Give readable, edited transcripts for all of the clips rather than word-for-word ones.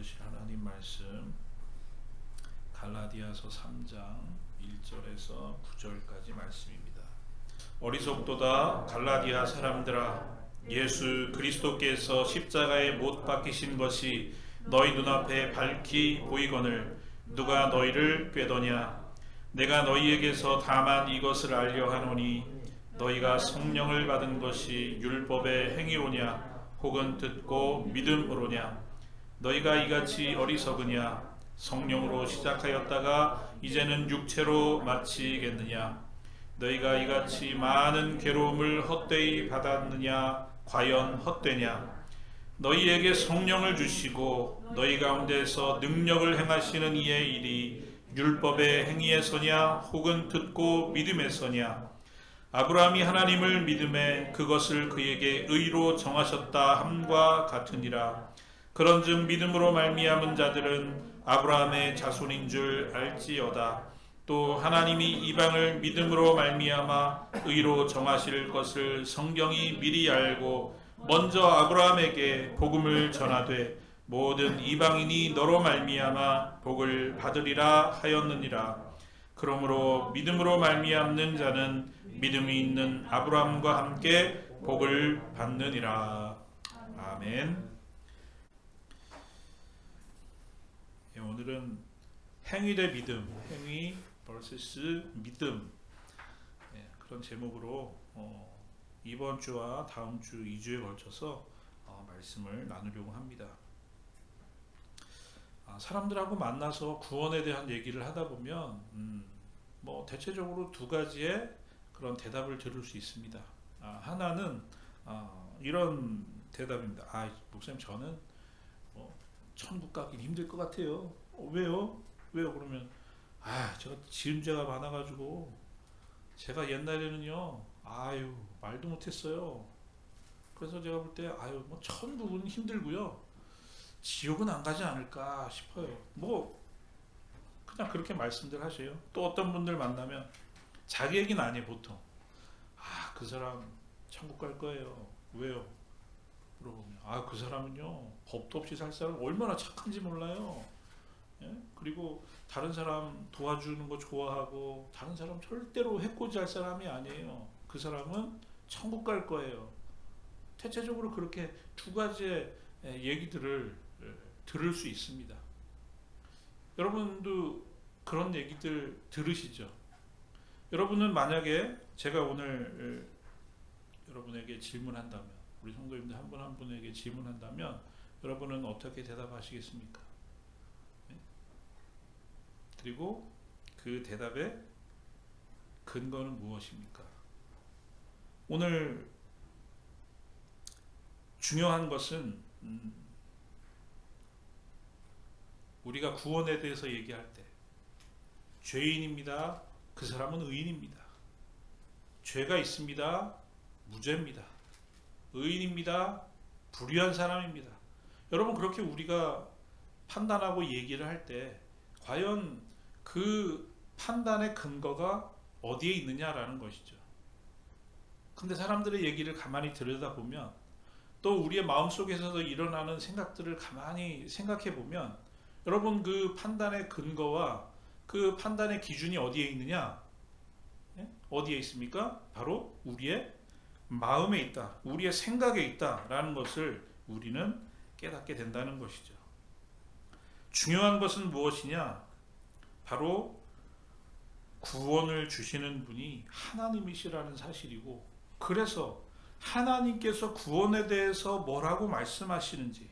주실 하나님 말씀 갈라디아서 3장 1절에서 9절까지 말씀입니다. 어리석도다 갈라디아 사람들아, 예수 그리스도께서 십자가에 못 박히신 것이 너희 눈앞에 밝히 보이거늘 누가 너희를 꾀더냐? 내가 너희에게서 다만 이것을 알려 하노니 너희가 성령을 받은 것이 율법의 행위로냐 혹은 듣고 믿음으로냐? 너희가 이같이 어리석으냐? 성령으로 시작하였다가 이제는 육체로 마치겠느냐? 너희가 이같이 많은 괴로움을 헛되이 받았느냐? 과연 헛되냐? 너희에게 성령을 주시고 너희 가운데서 능력을 행하시는 이의 일이 율법의 행위에서냐 혹은 듣고 믿음에서냐? 아브라함이 하나님을 믿음에 그것을 그에게 의로 정하셨다 함과 같으니라. 그런즉 믿음으로 말미암은 자들은 아브라함의 자손인 줄 알지어다. 또 하나님이 이방을 믿음으로 말미암아 의로 정하실 것을 성경이 미리 알고 먼저 아브라함에게 복음을 전하되 모든 이방인이 너로 말미암아 복을 받으리라 하였느니라. 그러므로 믿음으로 말미암는 자는 믿음이 있는 아브라함과 함께 복을 받느니라. 아멘. 오늘은 행위 대 믿음, 행위 vs 믿음, 그런 제목으로 이번 주와 다음 주 2주에 걸쳐서 말씀을 나누려고 합니다. 사람들하고 만나서 구원에 대한 얘기를 하다 보면 대체적으로 두 가지의 그런 대답을 들을 수 있습니다. 하나는 이런 대답입니다. 목사님, 저는 천국 가긴 힘들 것 같아요. 왜요? 그러면 제가 지은 죄가 많아가지고 제가 옛날에는요 말도 못했어요. 그래서 제가 볼 때 천국은 힘들고요 지옥은 안 가지 않을까 싶어요. 그냥 그렇게 말씀들 하세요. 또 어떤 분들 만나면 자기 얘기는 아니에요. 보통 그 사람 천국 갈 거예요. 왜요? 물어보면 그 사람은요 법도 없이 살 사람 얼마나 착한지 몰라요. 그리고 다른 사람 도와주는 거 좋아하고 다른 사람 절대로 해코지할 사람이 아니에요. 그 사람은 천국 갈 거예요. 대체적으로 그렇게 두 가지의 얘기들을 들을 수 있습니다. 여러분도 그런 얘기들 들으시죠? 여러분은 만약에 제가 오늘 여러분에게 질문한다면, 우리 성도님들 한 분 한 분에게 질문한다면 여러분은 어떻게 대답하시겠습니까? 그리고 그 대답의 근거는 무엇입니까? 오늘 중요한 것은 우리가 구원에 대해서 얘기할 때 죄인입니다. 그 사람은 의인입니다. 죄가 있습니다. 무죄입니다. 의인입니다. 불의한 사람입니다. 여러분, 그렇게 우리가 판단하고 얘기를 할 때 과연 그 판단의 근거가 어디에 있느냐라는 것이죠. 근데 사람들의 얘기를 가만히 들여다보면 또 우리의 마음속에서도 일어나는 생각들을 가만히 생각해 보면 여러분, 그 판단의 근거와 그 판단의 기준이 어디에 있느냐? 어디에 있습니까? 바로 우리의 마음에 있다. 우리의 생각에 있다라는 것을 우리는 깨닫게 된다는 것이죠. 중요한 것은 무엇이냐? 바로 구원을 주시는 분이 하나님이시라는 사실이고, 그래서 하나님께서 구원에 대해서 뭐라고 말씀하시는지,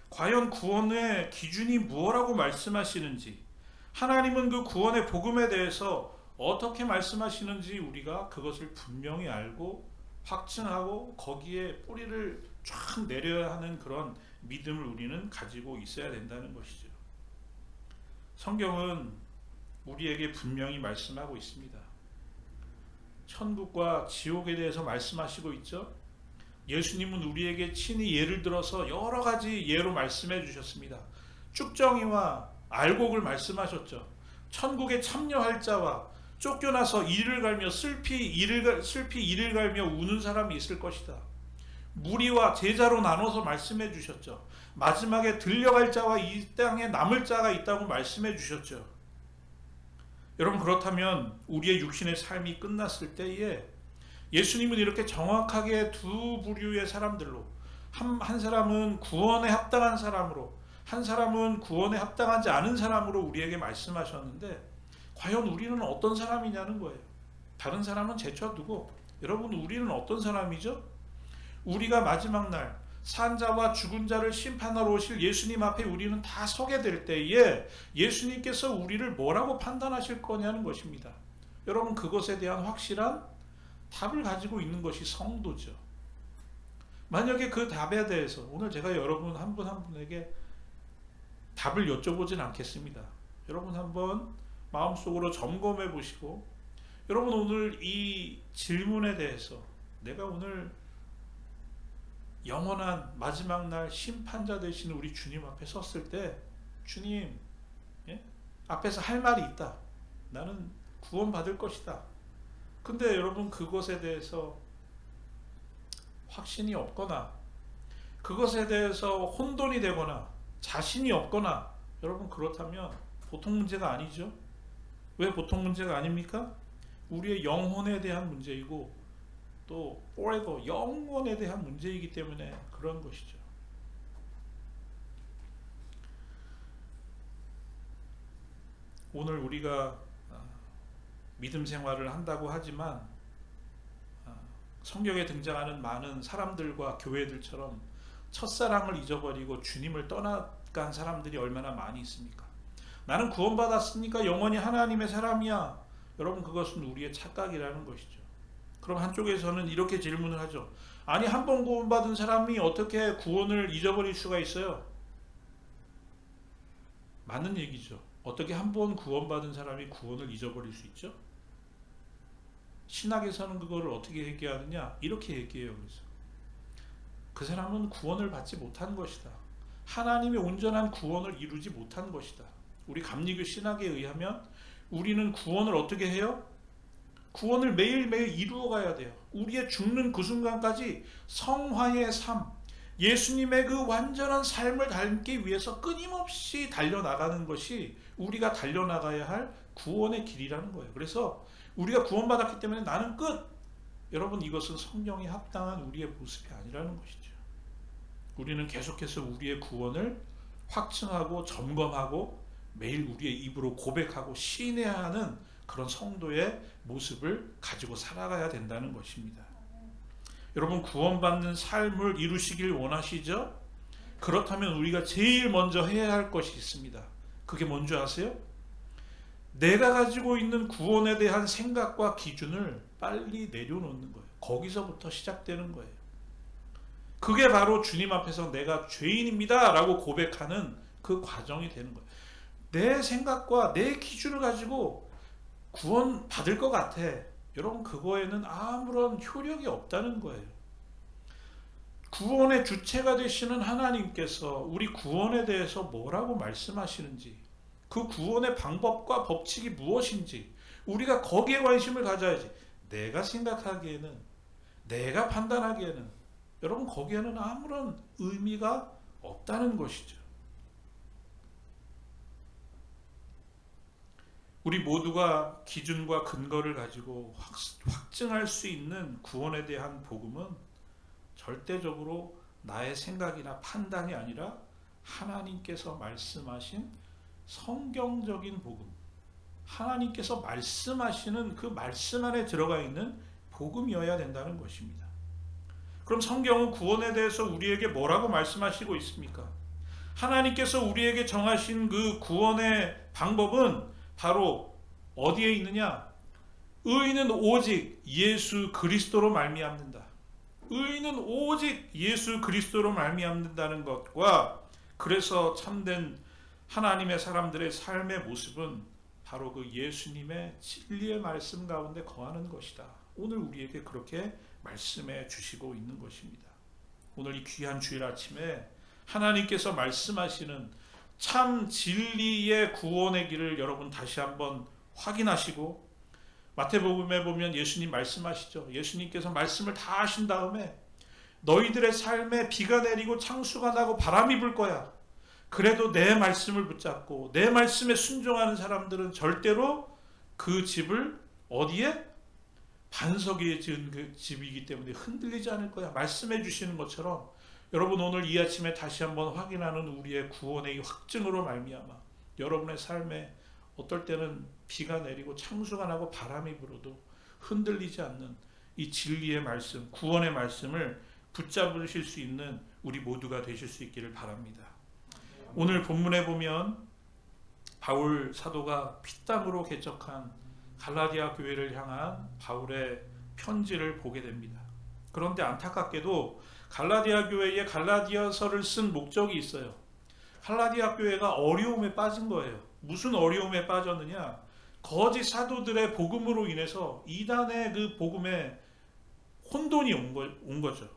과연 구원의 기준이 뭐라고 말씀하시는지, 하나님은 그 구원의 복음에 대해서 어떻게 말씀하시는지 우리가 그것을 분명히 알고 확증하고 거기에 뿌리를 쫙 내려야 하는 그런 믿음을 우리는 가지고 있어야 된다는 것이죠. 성경은 우리에게 분명히 말씀하고 있습니다. 천국과 지옥에 대해서 말씀하시고 있죠. 예수님은 우리에게 친히 예를 들어서 여러 가지 예로 말씀해 주셨습니다. 쭉정이와 알곡을 말씀하셨죠. 천국에 참여할 자와 쫓겨나서 이를 갈며 슬피 이를 갈며 우는 사람이 있을 것이다. 무리와 제자로 나눠서 말씀해 주셨죠. 마지막에 들려갈 자와 이 땅에 남을 자가 있다고 말씀해 주셨죠. 여러분, 그렇다면 우리의 육신의 삶이 끝났을 때에 예수님은 이렇게 정확하게 두 부류의 사람들로, 한 사람은 구원에 합당한 사람으로, 한 사람은 구원에 합당하지 않은 사람으로 우리에게 말씀하셨는데, 과연 우리는 어떤 사람이냐는 거예요. 다른 사람은 제쳐두고 여러분, 우리는 어떤 사람이죠? 우리가 마지막 날 산자와 죽은 자를 심판하러 오실 예수님 앞에 우리는 다 서게 될 때에 예수님께서 우리를 뭐라고 판단하실 거냐는 것입니다. 여러분, 그것에 대한 확실한 답을 가지고 있는 것이 성도죠. 만약에 그 답에 대해서 오늘 제가 여러분 한 분 한 분에게 답을 여쭤보진 않겠습니다. 여러분 한번 마음속으로 점검해 보시고, 여러분 오늘 이 질문에 대해서 내가 오늘 영원한 마지막 날 심판자 되시는 우리 주님 앞에 섰을 때, 주님, 예? 앞에서 할 말이 있다. 나는 구원받을 것이다. 근데 여러분, 그것에 대해서 확신이 없거나 그것에 대해서 혼돈이 되거나 자신이 없거나, 여러분 그렇다면 보통 문제가 아니죠. 왜 보통 문제가 아닙니까? 우리의 영혼에 대한 문제이고 또 forever, 영원에 대한 문제이기 때문에 그런 것이죠. 오늘 우리가 믿음 생활을 한다고 하지만 성경에 등장하는 많은 사람들과 교회들처럼 첫사랑을 잊어버리고 주님을 떠나간 사람들이 얼마나 많이 있습니까? 나는 구원받았으니까 영원히 하나님의 사람이야. 여러분, 그것은 우리의 착각이라는 것이죠. 그럼 한쪽에서는 이렇게 질문을 하죠. 아니, 한 번 구원받은 사람이 어떻게 구원을 잊어버릴 수가 있어요? 맞는 얘기죠. 어떻게 한 번 구원받은 사람이 구원을 잊어버릴 수 있죠? 신학에서는 그거를 어떻게 얘기하느냐? 이렇게 얘기해요. 그래서 그 사람은 구원을 받지 못한 것이다. 하나님의 온전한 구원을 이루지 못한 것이다. 우리 감리교 신학에 의하면 우리는 구원을 어떻게 해요? 구원을 매일매일 이루어 가야 돼요. 우리의 죽는 그 순간까지 성화의 삶, 예수님의 그 완전한 삶을 닮기 위해서 끊임없이 달려나가는 것이 우리가 달려나가야 할 구원의 길이라는 거예요. 그래서 우리가 구원받았기 때문에 나는 끝! 여러분, 이것은 성경에 합당한 우리의 모습이 아니라는 것이죠. 우리는 계속해서 우리의 구원을 확증하고 점검하고 매일 우리의 입으로 고백하고 시인해야 하는 그런 성도의 모습을 가지고 살아가야 된다는 것입니다. 여러분, 구원받는 삶을 이루시길 원하시죠? 그렇다면 우리가 제일 먼저 해야 할 것이 있습니다. 그게 뭔지 아세요? 내가 가지고 있는 구원에 대한 생각과 기준을 빨리 내려놓는 거예요. 거기서부터 시작되는 거예요. 그게 바로 주님 앞에서 내가 죄인입니다 라고 고백하는 그 과정이 되는 거예요. 내 생각과 내 기준을 가지고 구원 받을 것 같아. 여러분, 그거에는 아무런 효력이 없다는 거예요. 구원의 주체가 되시는 하나님께서 우리 구원에 대해서 뭐라고 말씀하시는지, 그 구원의 방법과 법칙이 무엇인지 우리가 거기에 관심을 가져야지. 내가 생각하기에는, 내가 판단하기에는 여러분, 거기에는 아무런 의미가 없다는 것이죠. 우리 모두가 기준과 근거를 가지고 확증할 수 있는 구원에 대한 복음은 절대적으로 나의 생각이나 판단이 아니라 하나님께서 말씀하신 성경적인 복음, 하나님께서 말씀하시는 그 말씀 안에 들어가 있는 복음이어야 된다는 것입니다. 그럼 성경은 구원에 대해서 우리에게 뭐라고 말씀하시고 있습니까? 하나님께서 우리에게 정하신 그 구원의 방법은 바로 어디에 있느냐? 의인은 오직 예수 그리스도로 말미암는다. 의인은 오직 예수 그리스도로 말미암는다는 것과, 그래서 참된 하나님의 사람들의 삶의 모습은 바로 그 예수님의 진리의 말씀 가운데 거하는 것이다. 오늘 우리에게 그렇게 말씀해 주시고 있는 것입니다. 오늘 이 귀한 주일 아침에 하나님께서 말씀하시는 참 진리의 구원의 길을 여러분 다시 한번 확인하시고, 마태복음에 보면 예수님 말씀하시죠. 예수님께서 말씀을 다 하신 다음에 너희들의 삶에 비가 내리고 창수가 나고 바람이 불 거야. 그래도 내 말씀을 붙잡고 내 말씀에 순종하는 사람들은 절대로 그 집을 어디에? 반석 위에 지은 그 집이기 때문에 흔들리지 않을 거야. 말씀해 주시는 것처럼 여러분 오늘 이 아침에 다시 한번 확인하는 우리의 구원의 이 확증으로 말미암아 여러분의 삶에 어떨 때는 비가 내리고 창수가 나고 바람이 불어도 흔들리지 않는 이 진리의 말씀, 구원의 말씀을 붙잡으실 수 있는 우리 모두가 되실 수 있기를 바랍니다. 오늘 본문에 보면 바울 사도가 피땀으로 개척한 갈라디아 교회를 향한 바울의 편지를 보게 됩니다. 그런데 안타깝게도 갈라디아 교회에 갈라디아서를 쓴 목적이 있어요. 갈라디아 교회가 어려움에 빠진 거예요. 무슨 어려움에 빠졌느냐? 거짓 사도들의 복음으로 인해서 이단의 그 복음에 혼돈이 온 거죠.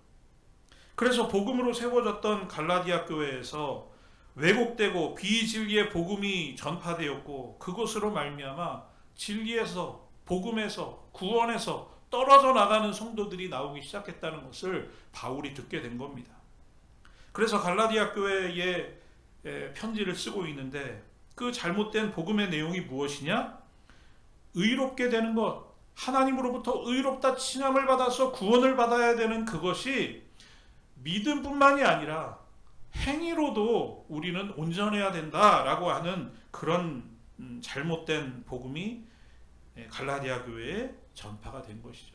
그래서 복음으로 세워졌던 갈라디아 교회에서 왜곡되고 비진리의 복음이 전파되었고 그것으로 말미암아 진리에서 복음에서 구원에서 떨어져 나가는 성도들이 나오기 시작했다는 것을 바울이 듣게 된 겁니다. 그래서 갈라디아 교회에 편지를 쓰고 있는데 그 잘못된 복음의 내용이 무엇이냐? 의롭게 되는 것, 하나님으로부터 의롭다 칭함을 받아서 구원을 받아야 되는 그것이 믿음뿐만이 아니라 행위로도 우리는 온전해야 된다라고 하는 그런 잘못된 복음이 갈라디아 교회에 전파가 된 것이죠.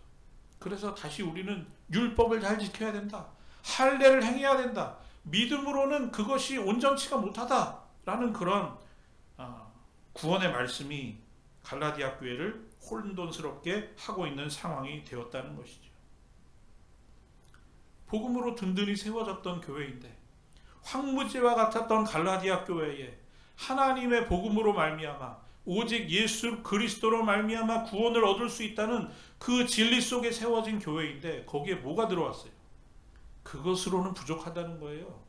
그래서 다시 우리는 율법을 잘 지켜야 된다. 할례를 행해야 된다. 믿음으로는 그것이 온전치가 못하다라는 그런 구원의 말씀이 갈라디아 교회를 혼돈스럽게 하고 있는 상황이 되었다는 것이죠. 복음으로 든든히 세워졌던 교회인데 황무지와 같았던 갈라디아 교회에 하나님의 복음으로 말미암아 오직 예수 그리스도로 말미암아 구원을 얻을 수 있다는 그 진리 속에 세워진 교회인데 거기에 뭐가 들어왔어요? 그것으로는 부족하다는 거예요.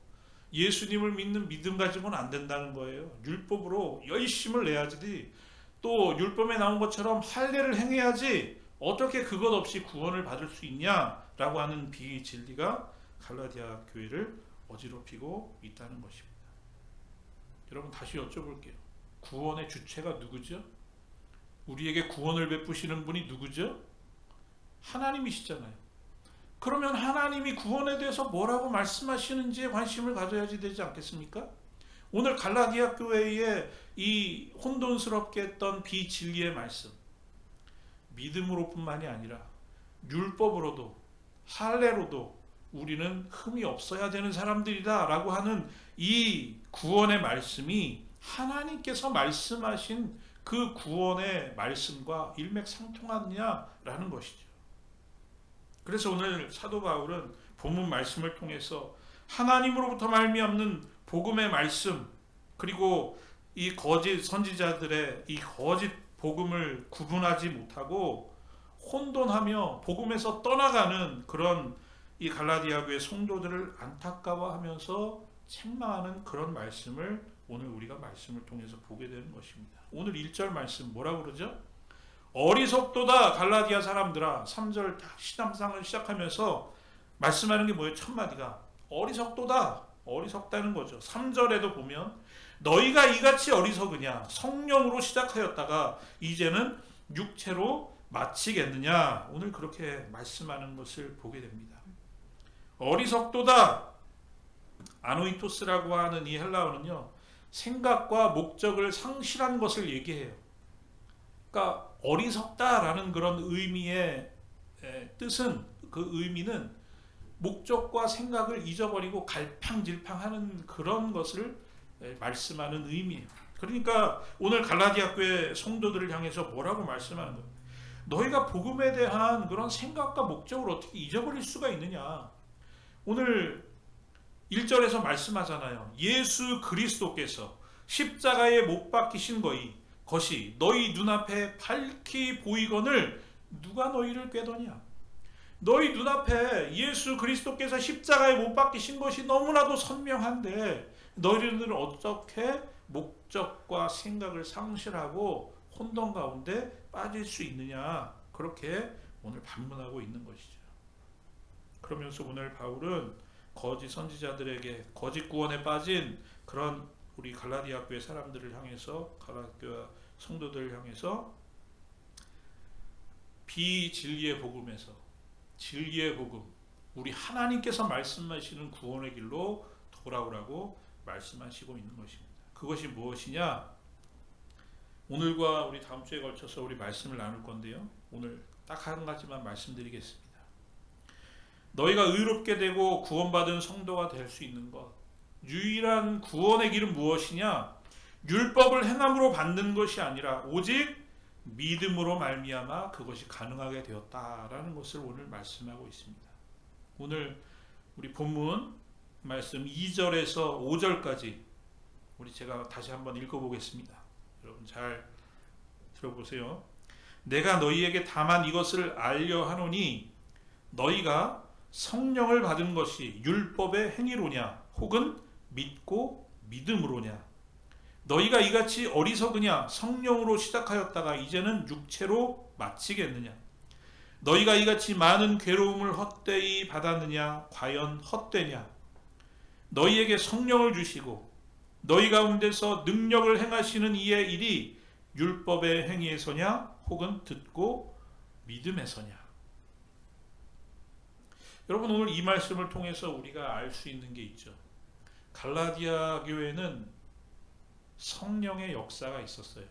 예수님을 믿는 믿음 가지고는 안 된다는 거예요. 율법으로 열심을 내야지, 또 율법에 나온 것처럼 할례를 행해야지 어떻게 그것 없이 구원을 받을 수 있냐라고 하는 비진리가 갈라디아 교회를 어지럽히고 있다는 것입니다. 여러분 다시 여쭤볼게요. 구원의 주체가 누구죠? 우리에게 구원을 베푸시는 분이 누구죠? 하나님이시잖아요. 그러면 하나님이 구원에 대해서 뭐라고 말씀하시는지에 관심을 가져야지 되지 않겠습니까? 오늘 갈라디아 교회의 이 혼돈스럽게 했던 비진리의 말씀, 믿음으로뿐만이 아니라 율법으로도 할례로도 우리는 흠이 없어야 되는 사람들이다 라고 하는 이 구원의 말씀이 하나님께서 말씀하신 그 구원의 말씀과 일맥상통하느냐라는 것이죠. 그래서 오늘 사도 바울은 본문 말씀을 통해서 하나님으로부터 말미암는 복음의 말씀, 그리고 이 거짓 선지자들의 이 거짓 복음을 구분하지 못하고 혼돈하며 복음에서 떠나가는 그런 이 갈라디아 교회 성도들을 안타까워하면서 책망하는 그런 말씀을 오늘 우리가 말씀을 통해서 보게 되는 것입니다. 오늘 1절 말씀 뭐라고 그러죠? 어리석도다 갈라디아 사람들아. 3절 신앙상을 시작하면서 말씀하는 게 뭐예요? 첫 마디가 어리석도다. 어리석다는 거죠. 3절에도 보면 너희가 이같이 어리석으냐, 성령으로 시작하였다가 이제는 육체로 마치겠느냐. 오늘 그렇게 말씀하는 것을 보게 됩니다. 어리석도다. 아노이토스라고 하는 이 헬라어는요, 생각과 목적을 상실한 것을 얘기해요. 그러니까 어리석다라는 그런 의미의 뜻은, 그 의미는 목적과 생각을 잊어버리고 갈팡질팡하는 그런 것을 말씀하는 의미예요. 그러니까 오늘 갈라디아 교회 성도들을 향해서 뭐라고 말씀하는 거예요? 너희가 복음에 대한 그런 생각과 목적을 어떻게 잊어버릴 수가 있느냐. 오늘 1절에서 말씀하잖아요. 예수 그리스도께서 십자가에 못 박히신 것이 너희 눈앞에 밝히 보이거늘 누가 너희를 꾀더냐. 너희 눈앞에 예수 그리스도께서 십자가에 못 박히신 것이 너무나도 선명한데 너희들은 어떻게 목적과 생각을 상실하고 혼돈 가운데 빠질 수 있느냐. 그렇게 오늘 반문하고 있는 것이죠. 그러면서 오늘 바울은 거짓 선지자들에게 거짓 구원에 빠진 그런 우리 갈라디아 교회 사람들을 향해서, 갈라디아 성도들을 향해서 비진리의 복음에서 진리의 복음, 우리 하나님께서 말씀하시는 구원의 길로 돌아오라고 말씀하시고 있는 것입니다. 그것이 무엇이냐? 오늘과 우리 다음 주에 걸쳐서 우리 말씀을 나눌 건데요, 오늘 딱 한 가지만 말씀드리겠습니다. 너희가 의롭게 되고 구원받은 성도가 될 수 있는 것, 유일한 구원의 길은 무엇이냐? 율법을 행함으로 받는 것이 아니라 오직 믿음으로 말미암아 그것이 가능하게 되었다라는 것을 오늘 말씀하고 있습니다. 오늘 우리 본문 말씀 2절에서 5절까지 우리 제가 다시 한번 읽어보겠습니다. 여러분 잘 들어보세요. 내가 너희에게 다만 이것을 알려 하노니 너희가 성령을 받은 것이 율법의 행위로냐 혹은 믿고 믿음으로냐? 너희가 이같이 어리석으냐? 성령으로 시작하였다가 이제는 육체로 마치겠느냐? 너희가 이같이 많은 괴로움을 헛되이 받았느냐? 과연 헛되냐? 너희에게 성령을 주시고 너희 가운데서 능력을 행하시는 이의 일이 율법의 행위에서냐 혹은 듣고 믿음에서냐? 여러분, 오늘 이 말씀을 통해서 우리가 알 수 있는 게 있죠. 갈라디아 교회는 성령의 역사가 있었어요.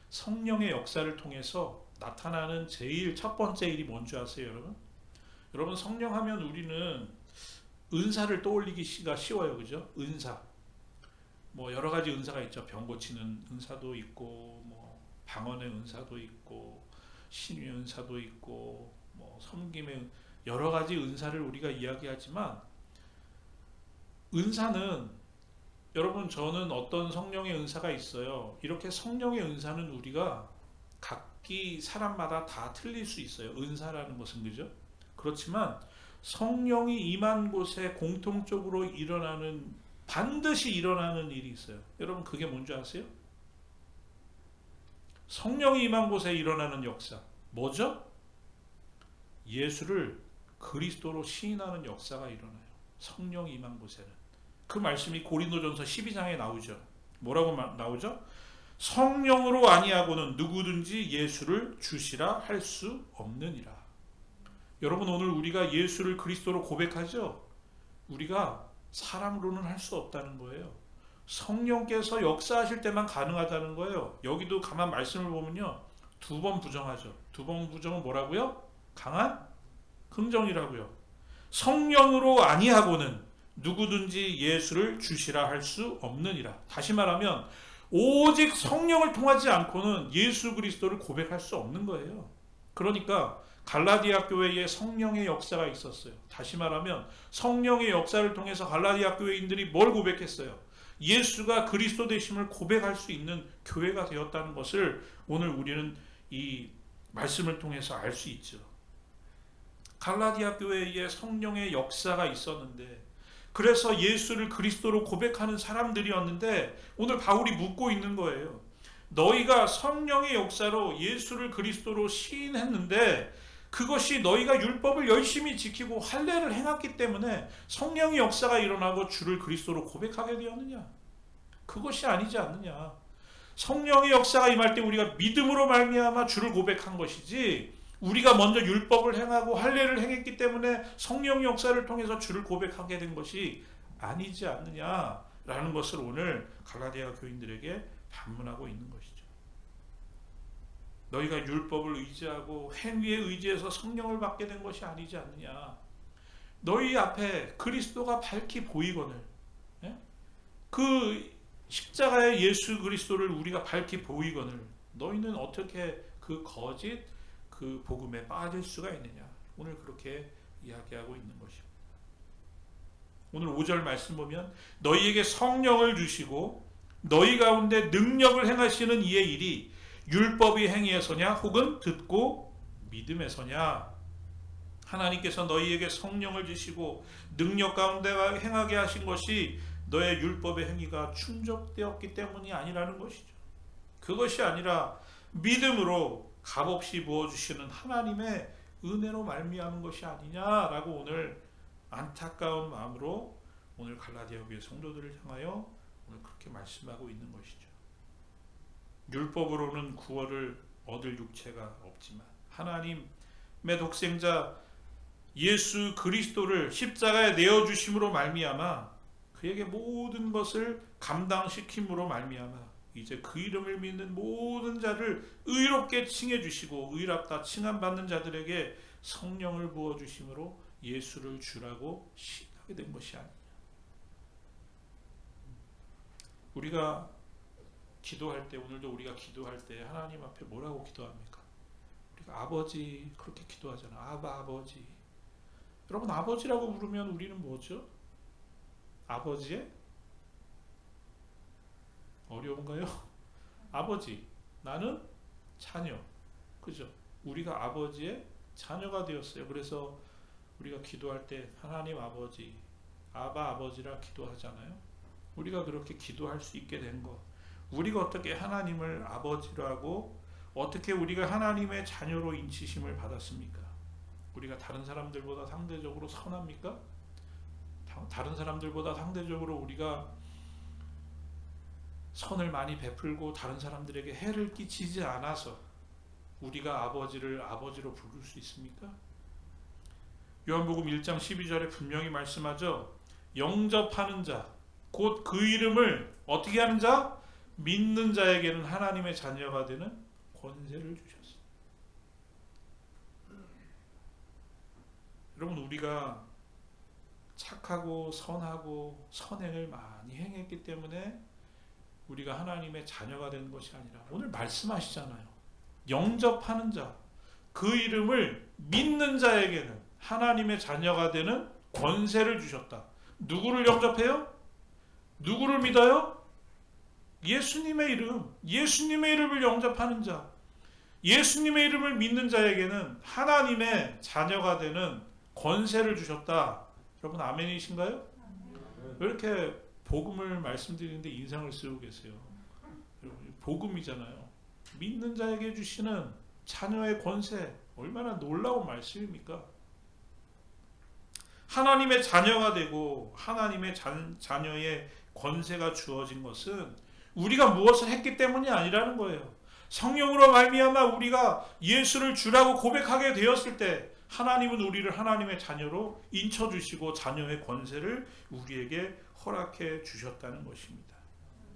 성령의 역사를 통해서 나타나는 제일 첫 번째 일이 뭔지 아세요, 여러분? 여러분, 성령 하면 우리는 은사를 떠올리기가 쉬워요, 그죠? 은사. 뭐 여러 가지 은사가 있죠. 병 고치는 은사도 있고, 뭐 방언의 은사도 있고, 신의 은사도 있고, 뭐 섬김의 여러 가지 은사를 우리가 이야기하지만, 은사는 여러분, 저는 어떤 성령의 은사가 있어요. 이렇게 성령의 은사는 우리가 각기 사람마다 다 틀릴 수 있어요. 은사라는 것은, 그죠? 그렇지만 성령이 임한 곳에 공통적으로 일어나는, 반드시 일어나는 일이 있어요. 여러분, 그게 뭔지 아세요? 성령이 임한 곳에 일어나는 역사. 뭐죠? 예수를 그리스도로 시인하는 역사가 일어나요. 성령이 임한 곳에는. 그 말씀이 고린도전서 12장에 나오죠. 뭐라고 나오죠? 성령으로 아니하고는 누구든지 예수를 주시라 할 수 없느니라. 여러분, 오늘 우리가 예수를 그리스도로 고백하죠? 우리가 사람으로는 할 수 없다는 거예요. 성령께서 역사하실 때만 가능하다는 거예요. 여기도 가만 말씀을 보면요, 두 번 부정하죠. 두 번 부정은 뭐라고요? 강한 긍정이라고요. 성령으로 아니하고는 누구든지 예수를 주시라 할 수 없느니라. 다시 말하면 오직 성령을 통하지 않고는 예수 그리스도를 고백할 수 없는 거예요. 그러니까 갈라디아 교회에 성령의 역사가 있었어요. 다시 말하면 성령의 역사를 통해서 갈라디아 교회인들이 뭘 고백했어요? 예수가 그리스도 되심을 고백할 수 있는 교회가 되었다는 것을 오늘 우리는 이 말씀을 통해서 알 수 있죠. 갈라디아 교회에 성령의 역사가 있었는데, 그래서 예수를 그리스도로 고백하는 사람들이었는데, 오늘 바울이 묻고 있는 거예요. 너희가 성령의 역사로 예수를 그리스도로 시인했는데 그것이 너희가 율법을 열심히 지키고 할례를 행했기 때문에 성령의 역사가 일어나고 주를 그리스도로 고백하게 되었느냐? 그것이 아니지 않느냐? 성령의 역사가 임할 때 우리가 믿음으로 말미암아 주를 고백한 것이지, 우리가 먼저 율법을 행하고 할례를 행했기 때문에 성령의 역사를 통해서 주를 고백하게 된 것이 아니지 않느냐라는 것을 오늘 갈라디아 교인들에게 반문하고 있는 것이죠. 너희가 율법을 의지하고 행위에 의지해서 성령을 받게 된 것이 아니지 않느냐. 너희 앞에 그리스도가 밝히 보이거늘, 그 십자가의 예수 그리스도를 우리가 밝히 보이거늘 너희는 어떻게 그 거짓 그 복음에 빠질 수가 있느냐. 오늘 그렇게 이야기하고 있는 것입니다. 오늘 5절 말씀 보면 너희에게 성령을 주시고 너희 가운데 능력을 행하시는 이의 일이 율법의 행위에서냐 혹은 듣고 믿음에서냐. 하나님께서 너희에게 성령을 주시고 능력 가운데 행하게 하신 것이 너의 율법의 행위가 충족되었기 때문이 아니라는 것이죠. 그것이 아니라 믿음으로 값없이 부어주시는 하나님의 은혜로 말미암은 것이 아니냐라고 오늘 안타까운 마음으로 오늘 갈라디아 교회 성도들을 향하여 오늘 그렇게 말씀하고 있는 것이죠. 율법으로는 구원을 얻을 육체가 없지만 하나님의 독생자 예수 그리스도를 십자가에 내어주심으로 말미암아 그에게 모든 것을 감당시킴으로 말미암아 이제 그 이름을 믿는 모든 자를 의롭게 칭해 주시고 의롭다 칭함받는 자들에게 성령을 부어주심으로 예수를 주라고 시인하게 된 것이 아니냐. 우리가 기도할 때, 오늘도 우리가 기도할 때 하나님 앞에 뭐라고 기도합니까? 우리가 아버지 그렇게 기도하잖아. 아버지. 여러분, 아버지라고 부르면 우리는 뭐죠? 아버지의 어려운가요? 아버지, 나는 자녀. 그죠? 우리가 아버지의 자녀가 되었어요. 그래서 우리가 기도할 때 하나님 아버지, 아버지라 기도하잖아요. 우리가 그렇게 기도할 수 있게 된 것, 우리가 어떻게 하나님을 아버지로 하고 어떻게 우리가 하나님의 자녀로 인치심을 받았습니까? 우리가 다른 사람들보다 상대적으로 선합니까? 다른 사람들보다 상대적으로 우리가 선을 많이 베풀고 다른 사람들에게 해를 끼치지 않아서 우리가 아버지를 아버지로 부를 수 있습니까? 요한복음 1장 12절에 분명히 말씀하죠. 영접하는 자, 곧 그 이름을 어떻게 하는 자? 믿는 자에게는 하나님의 자녀가 되는 권세를 주셨어요. 여러분, 우리가 착하고 선하고 선행을 많이 행했기 때문에 우리가 하나님의 자녀가 되는 것이 아니라 오늘 말씀하시잖아요. 영접하는 자, 그 이름을 믿는 자에게는 하나님의 자녀가 되는 권세를 주셨다. 누구를 영접해요? 누구를 믿어요? 예수님의 이름, 예수님의 이름을 영접하는 자, 예수님의 이름을 믿는 자에게는 하나님의 자녀가 되는 권세를 주셨다. 여러분, 아멘이신가요? 왜 이렇게 복음을 말씀드리는데 인상을 쓰고 계세요? 여러분, 복음이잖아요. 믿는 자에게 주시는 자녀의 권세, 얼마나 놀라운 말씀입니까? 하나님의 자녀가 되고 하나님의 자녀의 권세가 주어진 것은 우리가 무엇을 했기 때문이 아니라는 거예요. 성령으로 말미암아 우리가 예수를 주라고 고백하게 되었을 때 하나님은 우리를 하나님의 자녀로 인쳐주시고 자녀의 권세를 우리에게 허락해 주셨다는 것입니다.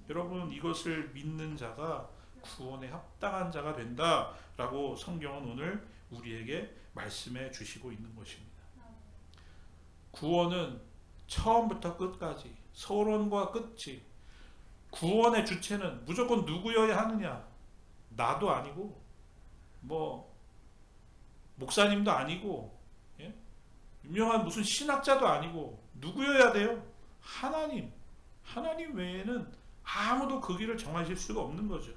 여러분, 이것을 믿는 자가 구원에 합당한 자가 된다라고 성경은 오늘 우리에게 말씀해 주시고 있는 것입니다. 구원은 처음부터 끝까지 서론과 끝이, 구원의 주체는 무조건 누구여야 하느냐? 나도 아니고 목사님도 아니고 유명한 무슨 신학자도 아니고 누구여야 돼요? 하나님 외에는 아무도 그 길을 정하실 수가 없는 거죠.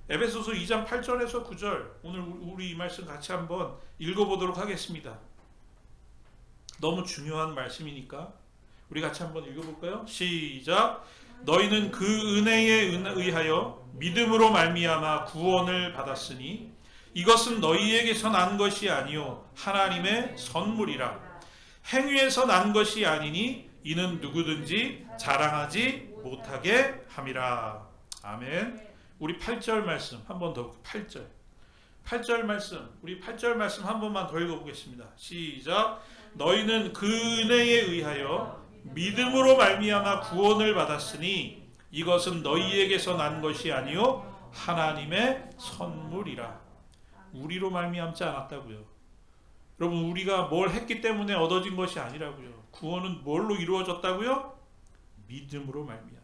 에베소서 2장 8절에서 9절, 오늘 우리 이 말씀 같이 한번 읽어보도록 하겠습니다. 너무 중요한 말씀이니까 우리 같이 한번 읽어볼까요? 시작. 너희는 그 은혜에 의하여 믿음으로 말미암아 구원을 받았으니 이것은 너희에게서 난 것이 아니요 하나님의 선물이라. 행위에서 난 것이 아니니 이는 누구든지 자랑하지 못하게 함이라. 아멘. 우리 8절 말씀 한 번 더, 8절 말씀, 우리 8절 말씀 한 번만 더 읽어보겠습니다. 시작. 너희는 그 은혜에 의하여 믿음으로 말미암아 구원을 받았으니 이것은 너희에게서 난 것이 아니요 하나님의 선물이라. 우리로 말미암지 않았다고요. 여러분, 우리가 뭘 했기 때문에 얻어진 것이 아니라고요. 구원은 뭘로 이루어졌다고요? 믿음으로 말미암아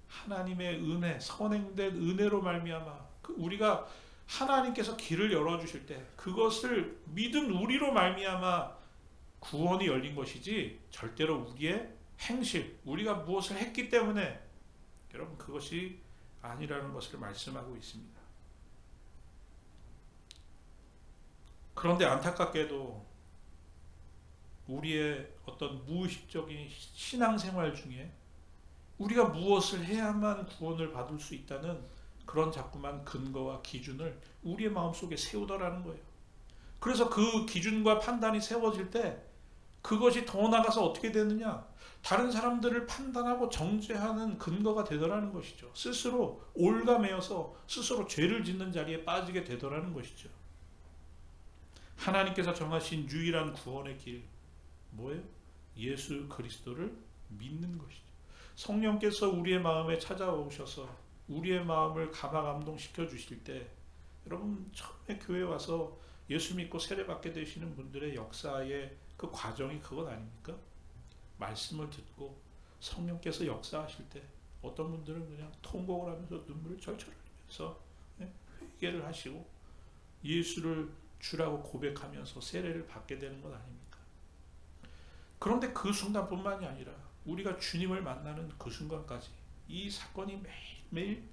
하나님의 은혜, 선행된 은혜로 말미암아 우리가 하나님께서 길을 열어주실 때 그것을 믿은 우리로 말미암아 구원이 열린 것이지 절대로 우리의 행실, 우리가 무엇을 했기 때문에 여러분 그것이 아니라는 것을 말씀하고 있습니다. 그런데 안타깝게도 우리의 어떤 무의식적인 신앙생활 중에 우리가 무엇을 해야만 구원을 받을 수 있다는 그런 자꾸만 근거와 기준을 우리의 마음속에 세우더라는 거예요. 그래서 그 기준과 판단이 세워질 때 그것이 더 나아가서 어떻게 되느냐? 다른 사람들을 판단하고 정죄하는 근거가 되더라는 것이죠. 스스로 올가매어서 스스로 죄를 짓는 자리에 빠지게 되더라는 것이죠. 하나님께서 정하신 유일한 구원의 길 뭐예요? 예수 그리스도를 믿는 것이죠. 성령께서 우리의 마음에 찾아오셔서 우리의 마음을 감화감동시켜 주실 때, 여러분 처음에 교회 와서 예수 믿고 세례받게 되시는 분들의 역사의 그 과정이 그것 아닙니까? 말씀을 듣고 성령께서 역사하실 때 어떤 분들은 그냥 통곡을 하면서 눈물을 절절 흘리면서 회개를 하시고 예수를 주라고 고백하면서 세례를 받게 되는 것 아닙니까? 그런데 그 순간뿐만이 아니라 우리가 주님을 만나는 그 순간까지 이 사건이 매일매일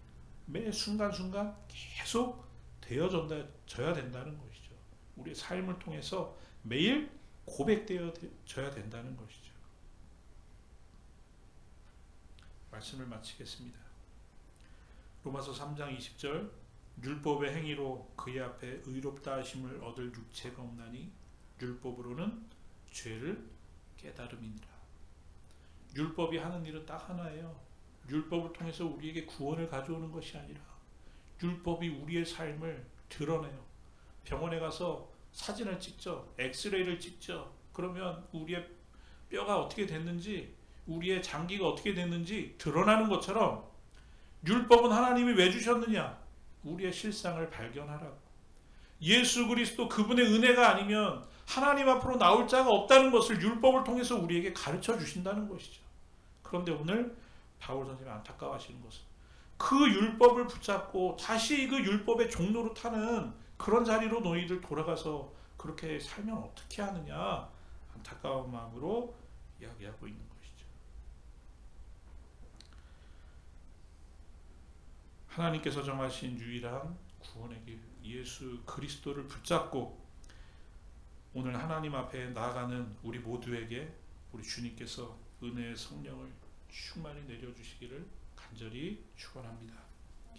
매 순간순간 계속 되어져야 된다는 것이죠. 우리의 삶을 통해서 매일 고백되어져야 된다는 것이죠. 말씀을 마치겠습니다. 로마서 3장 20절, 율법의 행위로 그의 앞에 의롭다 하심을 얻을 육체가 없나니 율법으로는 죄를 깨달음이니라. 율법이 하는 일은 딱 하나예요. 율법을 통해서 우리에게 구원을 가져오는 것이 아니라 율법이 우리의 삶을 드러내요. 병원에 가서 사진을 찍죠. 엑스레이를 찍죠. 그러면 우리의 뼈가 어떻게 됐는지, 우리의 장기가 어떻게 됐는지 드러나는 것처럼 율법은 하나님이 왜 주셨느냐? 우리의 실상을 발견하라고. 예수 그리스도 그분의 은혜가 아니면 하나님 앞으로 나올 자가 없다는 것을 율법을 통해서 우리에게 가르쳐 주신다는 것이죠. 그런데 오늘 바울 선생님이 안타까워하시는 것은 그 율법을 붙잡고 다시 그 율법의 종로로 타는 그런 자리로 너희들 돌아가서 그렇게 살면 어떻게 하느냐, 안타까운 마음으로 이야기하고 있는 것이죠. 하나님께서 정하신 유일한 구원의 길 예수 그리스도를 붙잡고 오늘 하나님 앞에 나아가는 우리 모두에게 우리 주님께서 은혜의 성령을 충만히 내려주시기를 간절히 축원합니다.